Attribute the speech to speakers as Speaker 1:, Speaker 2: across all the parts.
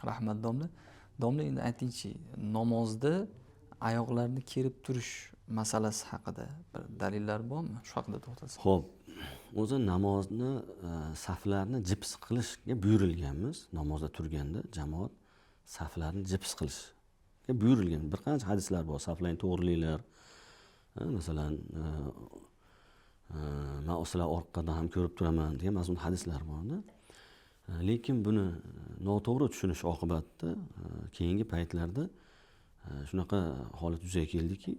Speaker 1: Rahmat domla. Domla endi aytingchi, namozda oyoqlarni kerib turish masalasi haqida bir dalillar bormi? Shu haqida to'xtalsak.
Speaker 2: Xo'p, o'zi namozni saflarni jips qilishga buyurilganmiz. Namozda turganda jamoat saflarni jips qilishga buyurilgan. Bir qancha hadislar bor. Saflarni to'g'rilanglar. Masalan, men sizlar orqadan ham ko'rib turaman degan mazmun hadislar borda. Lekin buni noto'g'ri tushunish oqibatida keyingi paytlarda shunaqa holat yuzaga keldiki,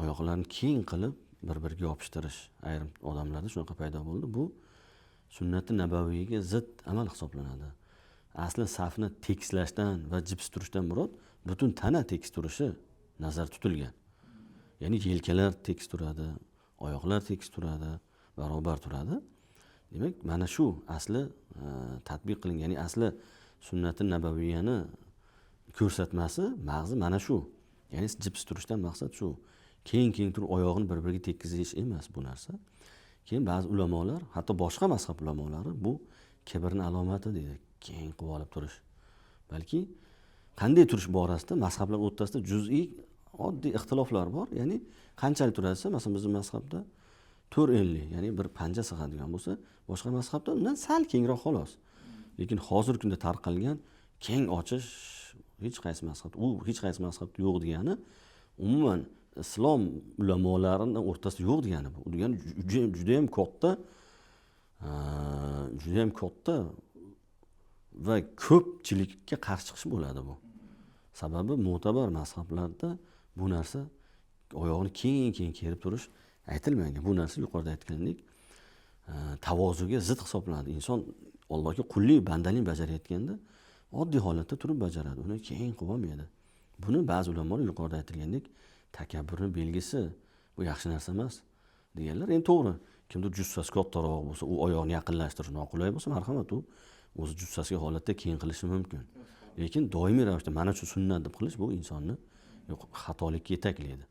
Speaker 2: oyoqlarni keng qilib bir-biriga yopishtirish ayrim odamlarda shunaqa paydo bo'ldi. Bu sunnati nabaviyga zid amal hisoblanadi. Asli safni tekislashdan va jips turishdan murod butun tana tekis turishi nazarda tutilgan. Ya'ni yelkalar tekis turadi, oyoqlar tekis turadi, barobar turadi. Demak, mana shu asli tatbiq qilingan, ya'ni asli sunnati nabaviyani ko'rsatmasi mag'zi mana shu. Ya'ni jips turishdan maqsad shu. Keng turib oyog'ini bir-biriga tekkizish emas bu narsa. Keyin ba'zi ulamolar, hatto boshqa mazhab ulamolari bu kibrning alomati deydi. Keng qilib olib turish. Balki qanday turish borasida mazhablar o'rtasida juz'iy oddiy ixtiloflar bor. Ya'ni qanchalik turasa, masalan bizning mazhabda 4.50, ya'ni bir panja sig'adigan bo'lsa, boshqa mazhabda undan sal kengroq xolos. Lekin hozirgi kunda tarqalgan keng ochish hech qaysi mazhabda yo'q degani, umuman islom ulamolarining o'rtasida yo'q degani bu. Degani juda ham katta va ko'pchilikka qarshi chiqish bo'ladi bu. Sababi mo'tabar mazhablarda bu narsa oyoqni keng kerib turish aytilmagan. Bu narsa yuqorida aytgandek tavozuga zid hisoblanadi. Inson Allohga qullik, bandalik bajarayotganda oddiy holatda turib bajaradi. Uni keng qilib olmaydi. Buni ba'zi ulamolar yuqorida aytilgandek takabburning belgisi, bu yaxshi narsa emas deganlar. Endi to'g'ri, kimdir jussasi kattaroq bo'lsa, u oyoqni yaqinlashtirish noqulay bo'lsa, marhamat, u o'zi jussasiga holatda keng qilishi mumkin. Lekin doimiy ravishda mana shu sunnat deb qilish bu insonni xatolikka yetaklaydi.